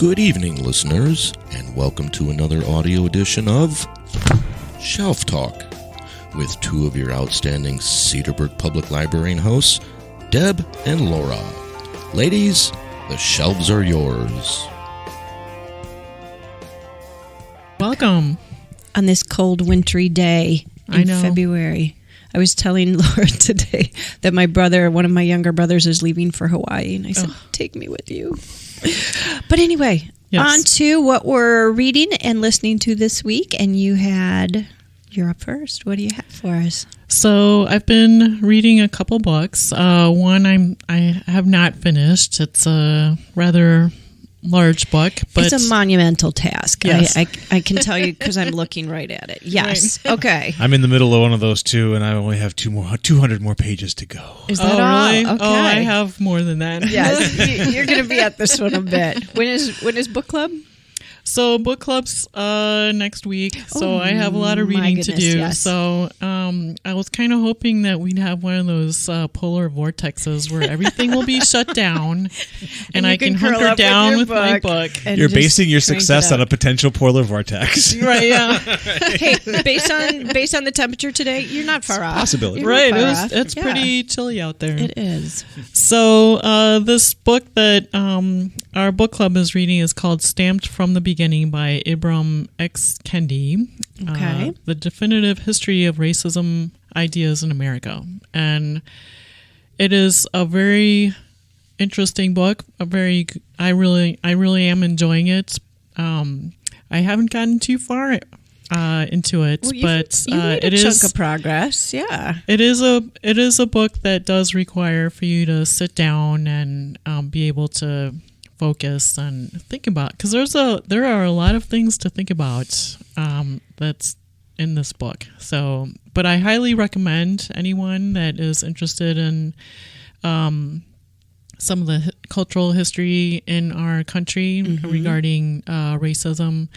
Good evening, listeners, and welcome to another audio edition of Shelf Talk with two of your outstanding Cedarburg Public Library hosts, Deb and Laura. Ladies, the shelves are yours. Welcome. On this cold, wintry day in February. I was telling Laura today that my brother, one of my younger brothers, is leaving for Hawaii, and I said, take me with you. But anyway, on to what we're reading and listening to this week, and you're up first. What do you have for us? So I've been reading a couple books. One I have not finished. It's a rather large book, but it's a monumental task. Yes. I can tell you because I'm looking right at it. Yes. Right. Okay. I'm in the middle of one of those two, and I only have 200 more pages to go. Is that all? Really? Okay. Oh, I have more than that. Yes. You're going to be at this one a bit. When is book club? So book club's next week, so I have a lot of reading to do. Yes. So I was kind of hoping that we'd have one of those polar vortexes where everything will be shut down, and I can hunker down with my book. You're basing your success on a potential polar vortex, right? Yeah. Hey, based on the temperature today, you're not far off. Possibility, right? It's pretty chilly out there. It is. So this book that our book club is reading is called "Stamped from the Beginning" by Ibram X. Kendi. Okay. The definitive history of racism ideas in America. And it is a very interesting book. I really am enjoying it. I haven't gotten too far into it, but it is a chunk of progress. Yeah. It is a book that does require for you to sit down and be able to focus and think about, because there are a lot of things to think about that's in this book. So, but I highly recommend anyone that is interested in some of the cultural history in our country regarding racism.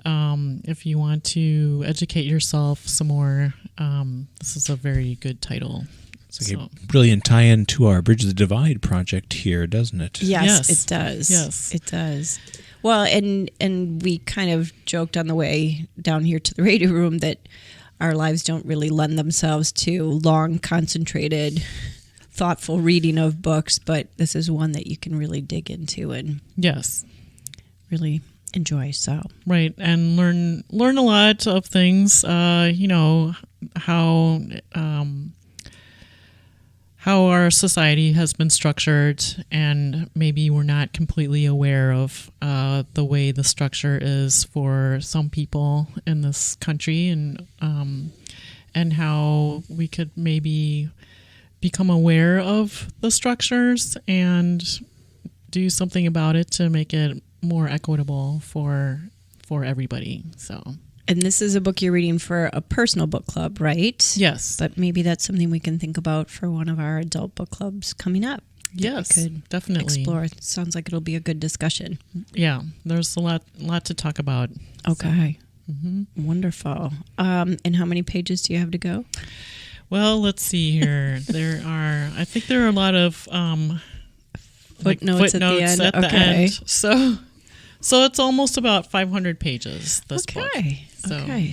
If you want to educate yourself some more, this is a very good title. It's like a brilliant tie-in to our Bridge the Divide project here, doesn't it? Yes, it does. Yes, it does. Well, and we kind of joked on the way down here to the radio room that our lives don't really lend themselves to long, concentrated, thoughtful reading of books, but this is one that you can really dig into and really enjoy. So right, and learn a lot of things. How our society has been structured, and maybe we're not completely aware of the way the structure is for some people in this country, and how we could maybe become aware of the structures and do something about it to make it more equitable for everybody. So. And this is a book you're reading for a personal book club, right? Yes. But maybe that's something we can think about for one of our adult book clubs coming up. Yes, we could definitely explore. It sounds like it'll be a good discussion. Yeah, there's a lot to talk about. Okay. So. Wonderful. And how many pages do you have to go? Well, let's see here. I think there are a lot of footnotes at the end. So it's almost about 500 pages, this book.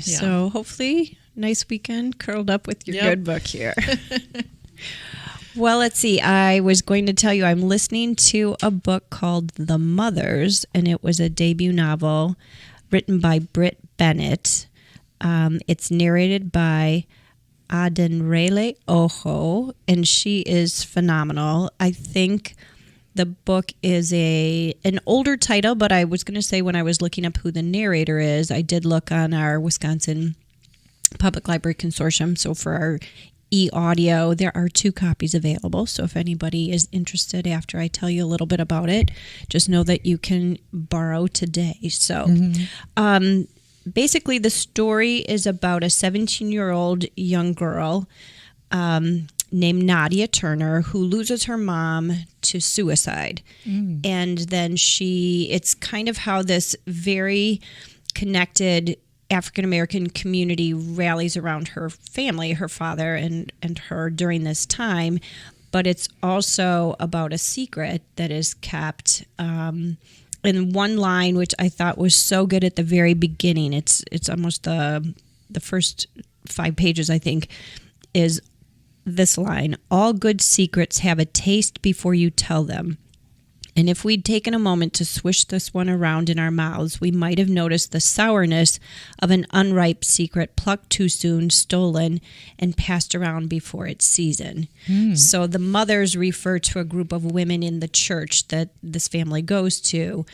So hopefully, nice weekend curled up with your good book here. Well, let's see. I was going to tell you I'm listening to a book called The Mothers, and it was a debut novel written by Britt Bennett. It's narrated by Adenrele Ojo, and she is phenomenal. I think the book is an older title, but I was going to say when I was looking up who the narrator is, I did look on our Wisconsin Public Library Consortium. So for our e-audio, there are 2 copies available. So if anybody is interested after I tell you a little bit about it, just know that you can borrow today. So basically the story is about a 17-year-old young girl named Nadia Turner, who loses her mom to suicide. And then it's kind of how this very connected African-American community rallies around her family, her father and her during this time. But it's also about a secret that is kept in one line, which I thought was so good at the very beginning. It's almost the first 5 pages, I think, is this line: all good secrets have a taste before you tell them. And if we'd taken a moment to swish this one around in our mouths, we might have noticed the sourness of an unripe secret plucked too soon, stolen, and passed around before its season. So the mothers refer to a group of women in the church that this family goes to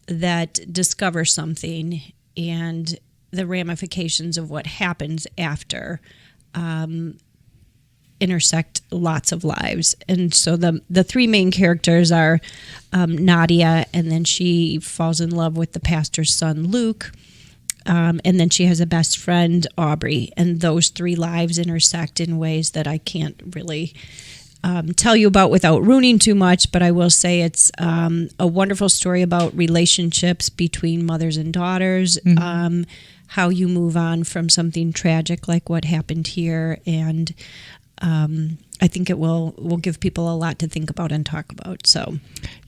that discover something, and the ramifications of what happens after intersect lots of lives. And so the 3 main characters are Nadia, and then she falls in love with the pastor's son, Luke, and then she has a best friend, Aubrey, and those 3 lives intersect in ways that I can't really tell you about without ruining too much, but I will say it's a wonderful story about relationships between mothers and daughters, how you move on from something tragic like what happened here, and I think it will give people a lot to think about and talk about. So,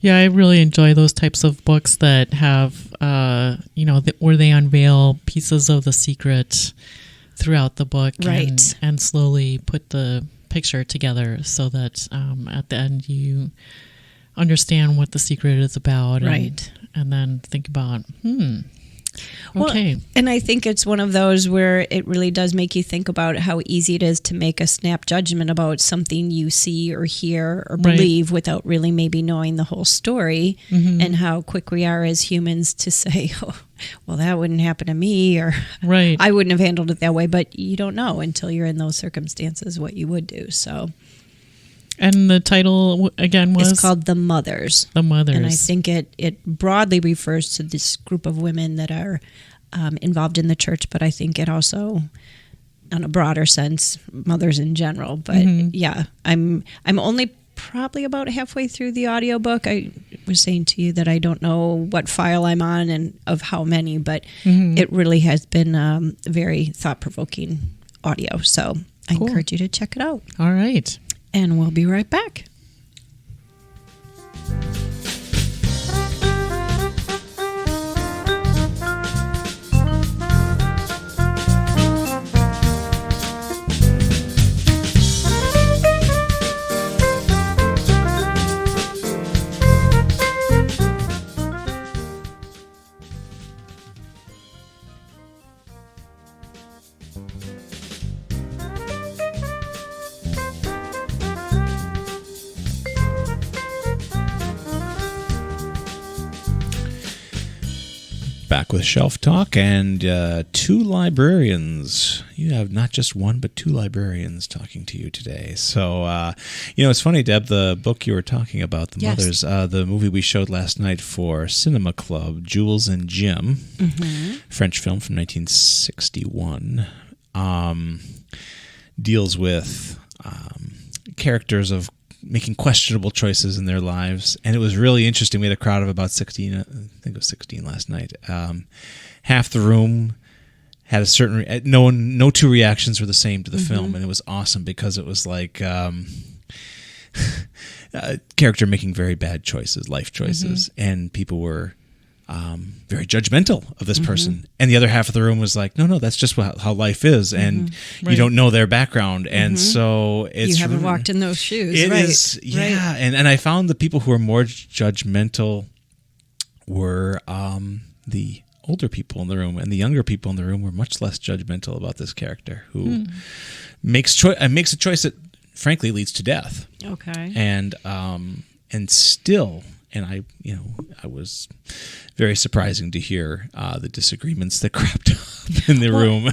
yeah, I really enjoy those types of books that have, where they unveil pieces of the secret throughout the book, right, and slowly put the picture together so that at the end you understand what the secret is about, right, and then think about, Okay. Well, and I think it's one of those where it really does make you think about how easy it is to make a snap judgment about something you see or hear or believe without really maybe knowing the whole story, and how quick we are as humans to say, oh, well, that wouldn't happen to me, or I wouldn't have handled it that way. But you don't know until you're in those circumstances what you would do. So. And the title, again, was? It's called The Mothers. The Mothers. And I think it broadly refers to this group of women that are involved in the church, but I think it also, on a broader sense, mothers in general. But yeah, I'm only probably about halfway through the audiobook. I was saying to you that I don't know what file I'm on and of how many, but it really has been very thought-provoking audio. So I encourage you to check it out. All right. And we'll be right back. Back with Shelf Talk and 2 librarians. You have not just one, but 2 librarians talking to you today. So, it's funny, Deb, the book you were talking about, The Mothers, the movie we showed last night for Cinema Club, Jules and Jim, French film from 1961, deals with characters of making questionable choices in their lives, and it was really interesting. We had a crowd of about 16, I think it was 16 last night. Half the room had a certain no 2 reactions were the same to the film, and it was awesome because it was like a character making very bad choices, life choices, and people were very judgmental of this person, and the other half of the room was like, no, that's just how life is, and you don't know their background, and so it's you haven't walked in those shoes. It is, yeah, and I found the people who were more judgmental were the older people in the room, and the younger people in the room were much less judgmental about this character who makes a choice that frankly leads to death. Okay, and still. And I was very surprising to hear the disagreements that cropped up in the room.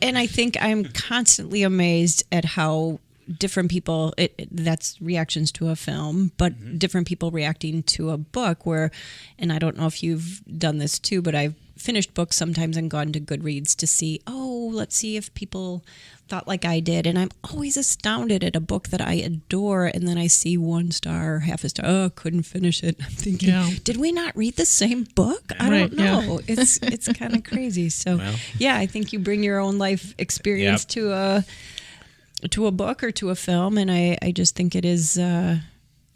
And I think I'm constantly amazed at how different people, that's reactions to a film, but different people reacting to a book where, and I don't know if you've done this too, but I've finished books sometimes and gone to Goodreads to see, let's see if people thought like I did, and I'm always astounded at a book that I adore, and then I see 1 star, half a star. Couldn't finish it. I'm thinking, did we not read the same book? I don't know. Yeah. It's kind of crazy. So, I think you bring your own life experience to a book or to a film, and I just think it is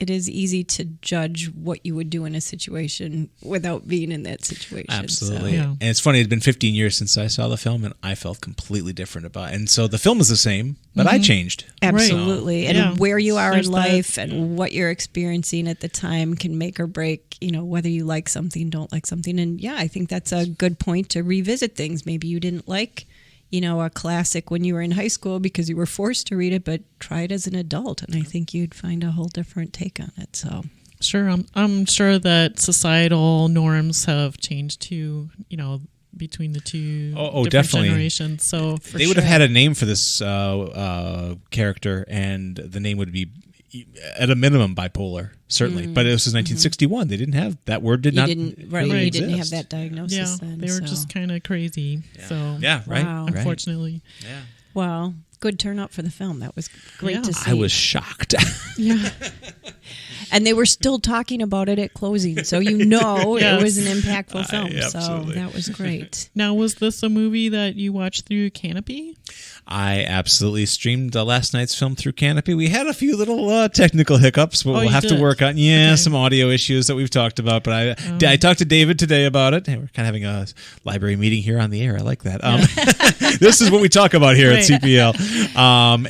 it is easy to judge what you would do in a situation without being in that situation. Absolutely. So. Yeah. And it's funny, it's been 15 years since I saw the film, and I felt completely different about it. And so the film is the same, but I changed. Absolutely. Right. And Yeah. where you are There's in that. life and what you're experiencing at the time can make or break, whether you like something, don't like something. And yeah, I think that's a good point to revisit things. Maybe you didn't like a classic when you were in high school because you were forced to read it, but try it as an adult, and I think you'd find a whole different take on it. So Sure, I'm sure that societal norms have changed too, between the two different definitely. generations. So They would have had a name for this character, and the name would be, at a minimum, bipolar, certainly. But it was 1961. They didn't have that word. you Did not didn't really you didn't have exist. that diagnosis. yeah, then, they were so. just kind of crazy. So Yeah, right. Wow. right. unfortunately, Yeah. Well, good turnout for the film. That was great Yeah. to see. I was shocked. yeah, And they were still talking about it at closing, so it was an impactful film. So absolutely. that was great. Now, was this a movie that you watched through Canopy? I absolutely streamed last night's film through Canopy. We had a few little technical hiccups, but we'll you have to did? work on. Okay. Some audio issues that we've talked about. But I talked to David today about it. And we're kind of having a library meeting here on the air. I like that. This is what we talk about here at Right. CPL,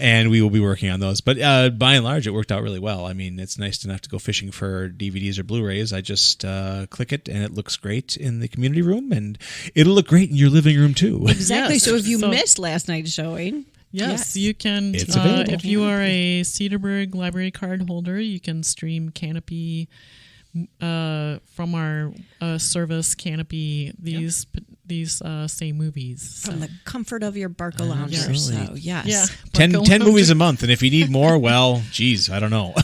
and we will be working on those. But by and large, it worked out really well. I mean, it's nice to not have to go fishing for DVDs or Blu-rays. I just click it, and it looks great in the community room, and it'll look great in your living room too. Exactly. Yes. So if you So- missed last night's showing, Yes, you can. It's available. If you are a Cedarburg Library card holder, you can stream Canopy from our service Canopy. These same movies. from the comfort of your Barca lounger. Absolutely. So yes. Yeah, 10 Barca movies a Lounge. month, and if you need more, well, geez, I don't know.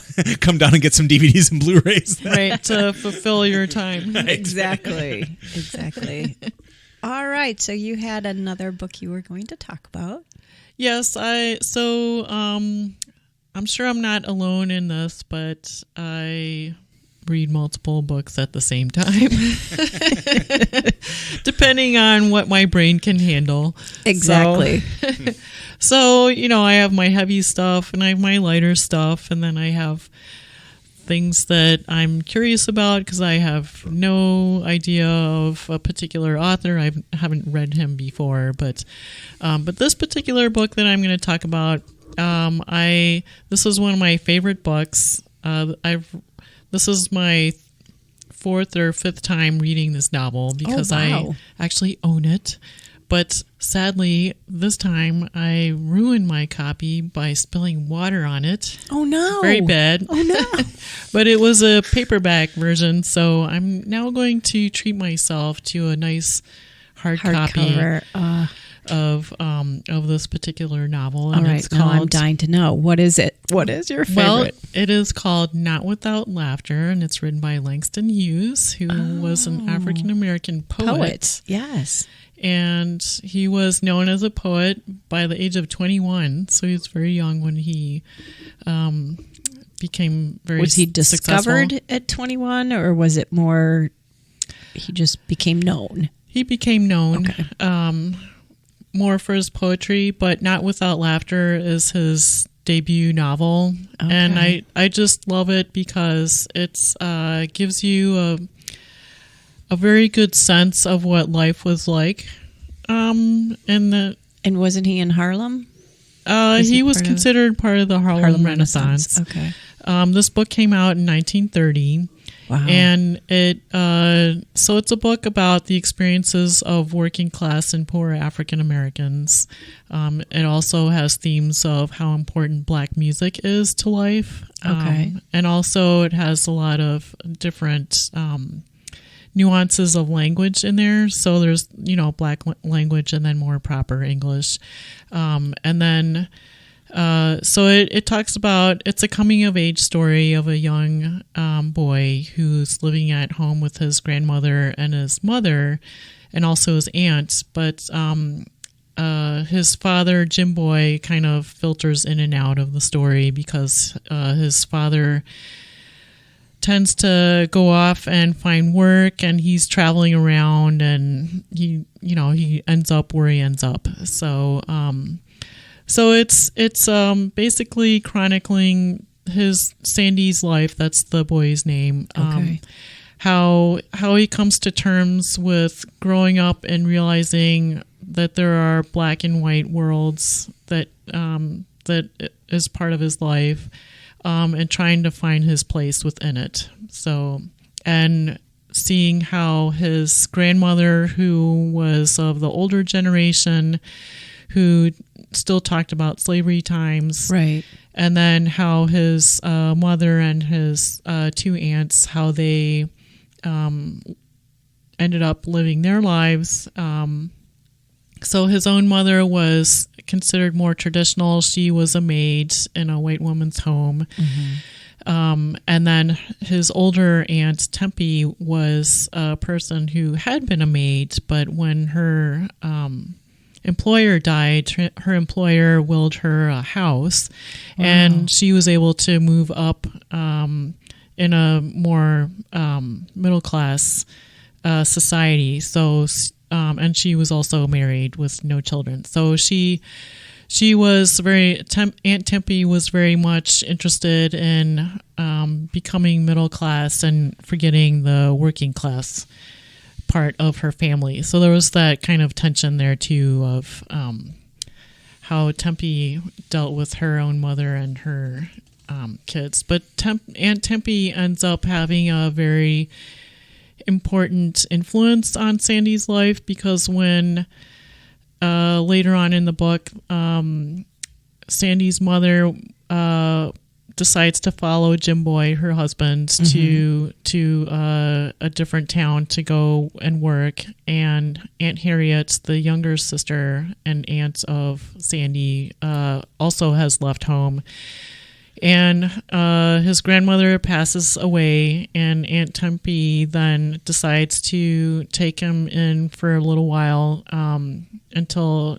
Come down and get some DVDs and Blu-rays. Right, to fulfill your time. Exactly. All right. So you had another book you were going to talk about. Yes, I'm sure I'm not alone in this, but I read multiple books at the same time, depending on what my brain can handle. Exactly. So, I have my heavy stuff and I have my lighter stuff, and then I have things that I'm curious about because I have no idea of a particular author. I haven't read him before, but this particular book that I'm going to talk about, this is one of my favorite books. This is my fourth or fifth time reading this novel because Oh, wow. I actually own it. But sadly, this time I ruined my copy by spilling water on it. Oh no. Very bad. Oh no. But it was a paperback version, so I'm now going to treat myself to a nice hard copy Hardcover. of this particular novel. All And right. it's Now I'm called, dying to know. What is it? What is your favorite? well, it is called Not Without Laughter, and it's written by Langston Hughes, who was an African American poet. Yes. And he was known as a poet by the age of 21, so he was very young when he became very Was he successful. discovered at 21, or was it more he just became known? He became known more for his poetry, but Not Without Laughter is his debut novel. Okay. And I just love it because it's gives you a very good sense of what life was like. And And wasn't he in Harlem? he was part of- considered part of the Harlem Renaissance. Okay. This book came out in 1930. Wow. And so it's a book about the experiences of working class and poor African Americans. It also has themes of how important black music is to life. Okay. And also it has a lot of different nuances of language in there. So there's, black language and then more proper English. And then so it talks about, it's a coming of age story of a young boy who's living at home with his grandmother and his mother and also his aunt. But his father, Jim Boy, kind of filters in and out of the story because his father tends to go off and find work, and he's traveling around, and he ends up where he ends up. So it's basically chronicling his Sandy's life. That's the boy's name. Okay. How he comes to terms with growing up and realizing that there are black and white worlds that is part of his life, and trying to find his place within it. So, and seeing how his grandmother, who was of the older generation, who still talked about slavery times, right, and then how his mother and his two aunts, how they ended up living their lives. So his own mother was considered more traditional. She was a maid in a white woman's home. And then his older aunt, Tempe, was a person who had been a maid, but when her employer died, her employer willed her a house, and she was able to move up in a more middle-class society. So, and she was also married with no children. So she was Aunt Tempe was very much interested in becoming middle class and forgetting the working class part of her family. So there was that kind of tension there too of how Tempe dealt with her own mother and her kids. But Aunt Tempe ends up having a very important influence on Sandy's life, because when later on in the book, Sandy's mother decides to follow Jim Boy, her husband, to a different town to go and work. And Aunt Harriet, the younger sister and aunt of Sandy, also has left home. And his grandmother passes away, and Aunt Tempe then decides to take him in for a little while until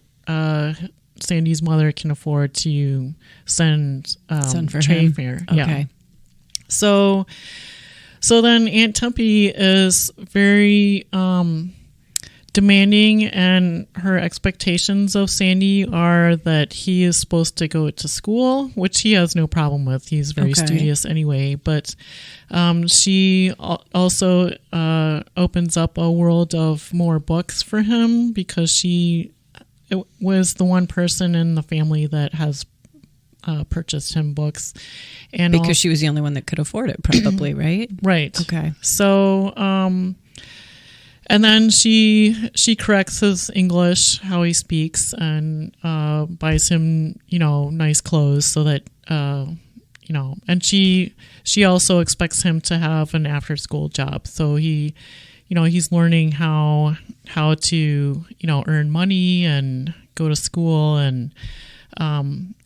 Sandy's mother can afford to send for train him. fare. Okay. Yeah. So then Aunt Tempe is very demanding, and her expectations of Sandy are that he is supposed to go to school, which he has no problem with. He's very studious anyway. But she also opens up a world of more books for him, because she was the one person in the family that has purchased him books. And because she was the only one that could afford it, probably, right? Right. Okay. So, and then she corrects his English, how he speaks, and buys him, nice clothes so that, and she also expects him to have an after school job. So he's learning how to, earn money and go to school. And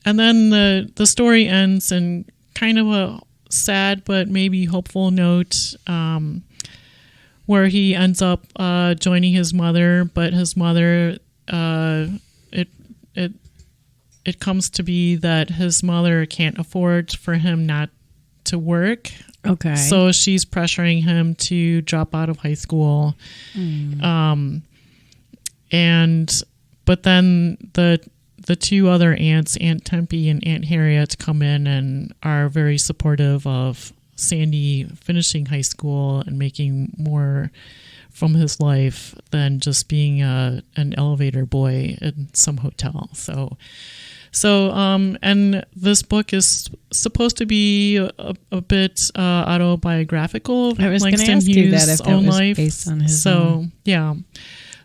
then the story ends in kind of a sad, but maybe hopeful note, where he ends up joining his mother, but his mother, it comes to be that his mother can't afford for him not to work. Okay. So she's pressuring him to drop out of high school. But then the two other aunts, Aunt Tempe and Aunt Harriet, come in and are very supportive of Sandy finishing high school and making more from his life than just being an elevator boy in some hotel. So and this book is supposed to be a bit autobiographical of Langston Hughes' own life. Based on his own. Yeah.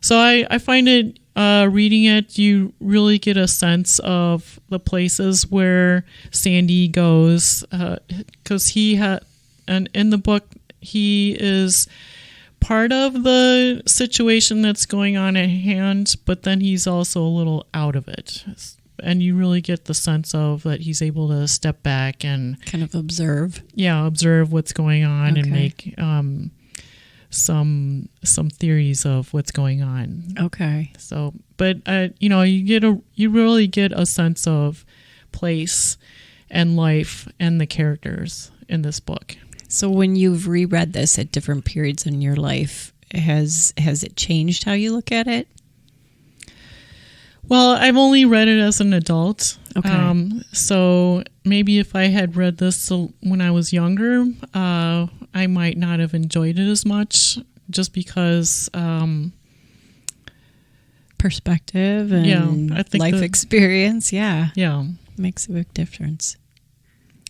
So I find it, reading it, you really get a sense of the places where Sandy goes, because and in the book, he is part of the situation that's going on at hand, but then he's also a little out of it. And you really get the sense of that he's able to step back and kind of observe what's going on and make some theories of what's going on. Okay. So, but you really get a sense of place and life and the characters in this book. So when you've reread this at different periods in your life, has it changed how you look at it? Well, I've only read it as an adult. Okay. So maybe if I had read this when I was younger, I might not have enjoyed it as much, just because perspective and I think life experience. Yeah. Yeah. Makes a big difference.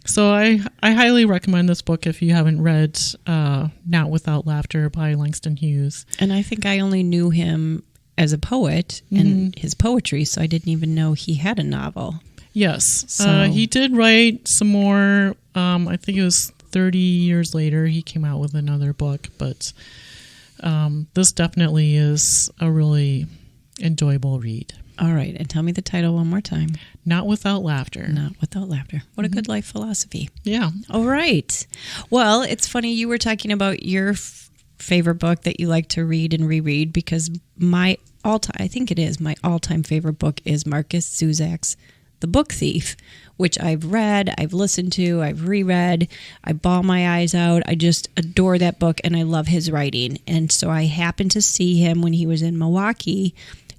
So I highly recommend this book if you haven't read Not Without Laughter by Langston Hughes. And I think I only knew him as a poet and his poetry, so I didn't even know he had a novel. Yes. So he did write some more. I think it was 30 years later he came out with another book, but this definitely is a really enjoyable read. All right, and tell me the title one more time. Not Without Laughter. Not Without Laughter. What a good life philosophy. Yeah. All right. Well, it's funny you were talking about your favorite book that you like to read and reread, because my all-time favorite book is Marcus Zuzak's The Book Thief, which I've read, I've listened to, I've reread, I bawl my eyes out. I just adore that book, and I love his writing. And so I happened to see him when he was in Milwaukee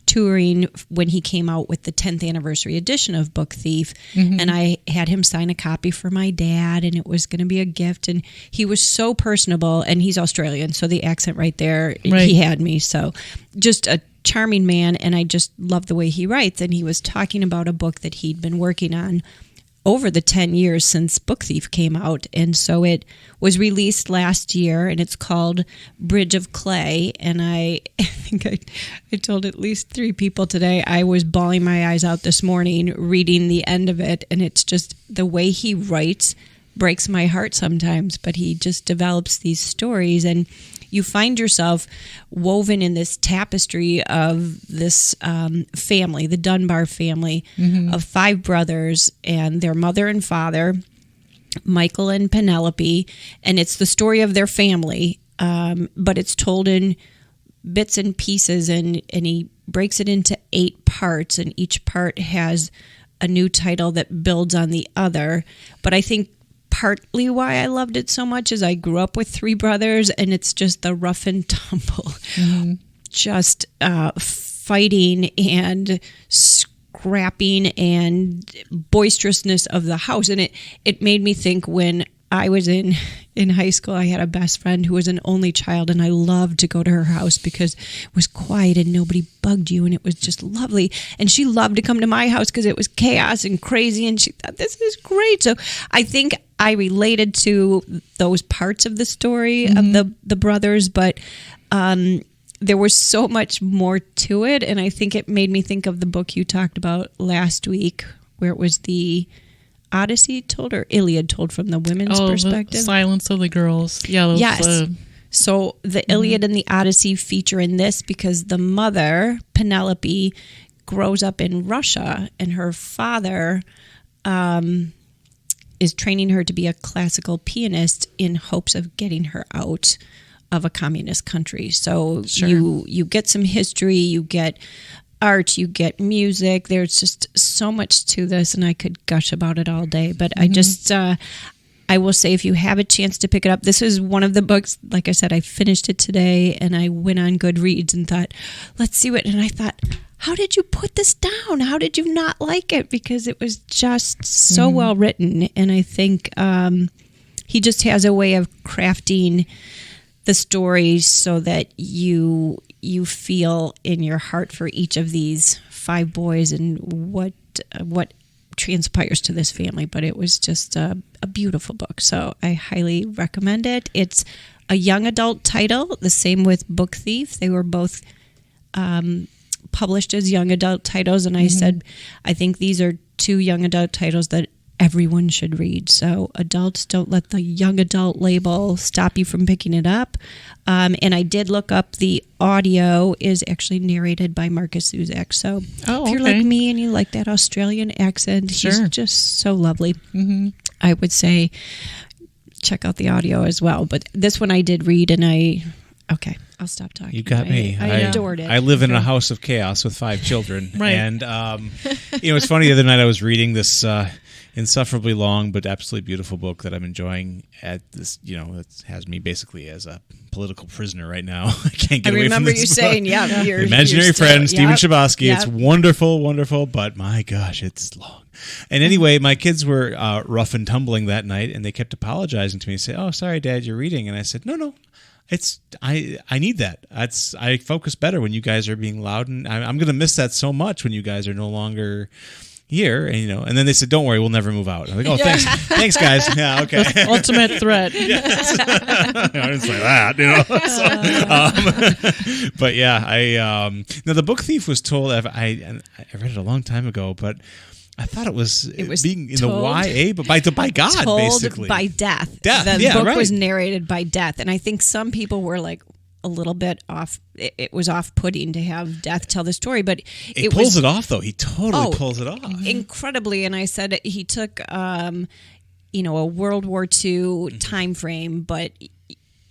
touring when he came out with the 10th anniversary edition of Book Thief. And I had him sign a copy for my dad, and it was going to be a gift. And he was so personable, and he's Australian, so the accent right there, he had me. So just a charming man, and I just love the way he writes. And he was talking about a book that he'd been working on over the 10 years since Book Thief came out. And so it was released last year, and it's called Bridge of Clay. And I think I told at least 3 people today, I was bawling my eyes out this morning reading the end of it. And it's just the way he writes breaks my heart sometimes, but he just develops these stories, and you find yourself woven in this tapestry of this family, the Dunbar family, of 5 brothers and their mother and father, Michael and Penelope. And it's the story of their family, but it's told in bits and pieces, and he breaks it into 8 parts, and each part has a new title that builds on the other. But I think partly why I loved it so much is I grew up with 3 brothers, and it's just the rough and tumble, just fighting and scrapping and boisterousness of the house. And it made me think, when I was in high school, I had a best friend who was an only child, and I loved to go to her house because it was quiet and nobody bugged you, and it was just lovely. And she loved to come to my house because it was chaos and crazy, and she thought, this is great. So I think I related to those parts of the story of the brothers, but there was so much more to it, and I think it made me think of the book you talked about last week, where it was the Odyssey told, or Iliad told, from the women's perspective. The Silence of the Girls. Yeah. Yes. So the Iliad and the Odyssey feature in this because the mother, Penelope, grows up in Russia, and her father is training her to be a classical pianist in hopes of getting her out of a communist country. So you get some history, you get art, you get music. There's just so much to this, and I could gush about it all day. But I just, I will say, if you have a chance to pick it up, this is one of the books, like I said, I finished it today, and I went on Goodreads and thought, let's see what, and I thought, how did you put this down? How did you not like it? Because it was just so well written, and I think he just has a way of crafting the stories so that you feel in your heart for each of these 5 boys and what transpires to this family. But it was just a beautiful book, so I highly recommend it. It's a young adult title, the same with Book Thief. They were both published as young adult titles, and I said I think these are 2 young adult titles that everyone should read. So adults, don't let the young adult label stop you from picking it up. And I did look up, the audio is actually narrated by Marcus Zuzak. So if you're like me and you like that Australian accent, he's just so lovely. I would say check out the audio as well. But this one I did read, and I'll stop talking. You got me. I adored it. I live in a house of chaos with 5 children. Right. And, it's funny, the other night I was reading this, insufferably long but absolutely beautiful book that I'm enjoying at this. It has me basically as a political prisoner right now. I can't get away from remember this you book. saying, you're Imaginary Friend, Stephen Chbosky. Yep. It's wonderful, wonderful, but my gosh, it's long. And anyway, my kids were rough and tumbling that night, and they kept apologizing to me and say, "Oh, sorry, Dad, you're reading." And I said, "No, it's I need that. I focus better when you guys are being loud, and I'm going to miss that so much when you guys are no longer here." And then they said, "Don't worry, we'll never move out." I'm like, "Oh, thanks, guys." Yeah, okay. Ultimate threat. Yes. I didn't say that, but yeah, now the Book Thief was told. I read it a long time ago, but I thought it was being in told, the YA, but by God, told basically. by death. Death, the book right. was narrated by death, and I think some people were like a little bit off. It was off-putting to have Death tell the story, but it pulls it off, though. He totally pulls it off incredibly. And I said he took, a World War II time frame, but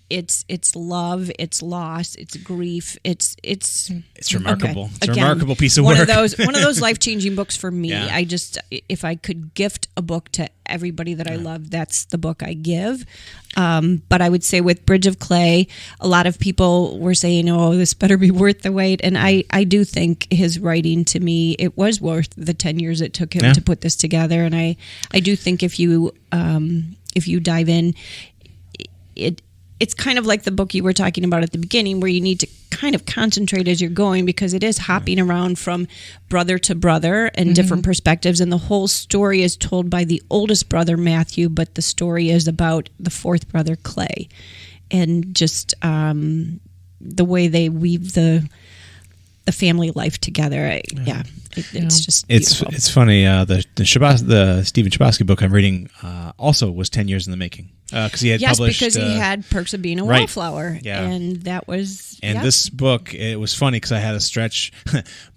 it's love, it's loss, it's grief, it's remarkable. Okay. It's a Again, remarkable piece of one work. One of those life-changing books for me. Yeah. I just, if I could gift a book to everybody that I love, that's the book I give. But I would say with Bridge of Clay, a lot of people were saying, "Oh, this better be worth the wait." And I do think his writing, to me, it was worth the 10 years it took him to put this together. And I do think if you dive in, it's kind of like the book you were talking about at the beginning, where you need to kind of concentrate as you're going, because it is hopping around from brother to brother and different perspectives. And the whole story is told by the oldest brother, Matthew, but the story is about the fourth brother, Clay. And just the way they weave the family life together. It's just beautiful. It's funny. The Stephen Chbosky book I'm reading also was 10 years in the making, because he had published. Yes, because he had Perks of Being a Wallflower, and that was. And this book, it was funny because I had a stretch.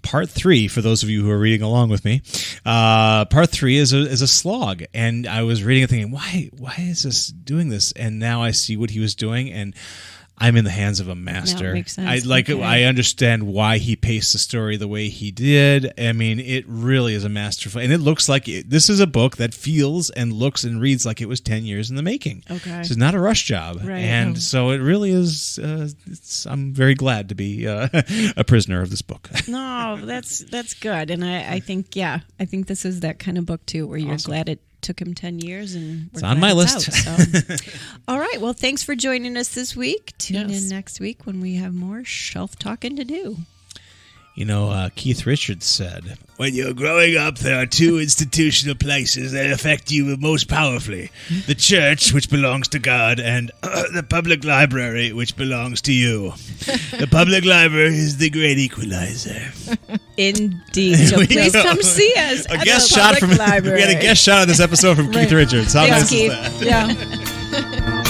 Part 3, for those of you who are reading along with me, part 3 is a slog, and I was reading it thinking, why is this doing this? And now I see what he was doing, and I'm in the hands of a master. No, makes sense. I understand why he paced the story the way he did. I mean, it really is a masterful, and it looks like this is a book that feels and looks and reads like it was 10 years in the making. Okay, this is not a rush job, right? And so it really is. I'm very glad to be a prisoner of this book. No, that's good, and I think this is that kind of book too, where you're glad it took him 10 years, and it's on my list. All right. Well, thanks for joining us this week. Tune in next week when we have more shelf talking to do. Keith Richards said, "When you're growing up, there are two institutional places that affect you most powerfully. The church, which belongs to God, and the public library, which belongs to you. The public library is the great equalizer." Indeed. So please come see us a at guest the shot public library. We had a guest shot on this episode from Keith Richards. How nice Keith. is that? Yeah.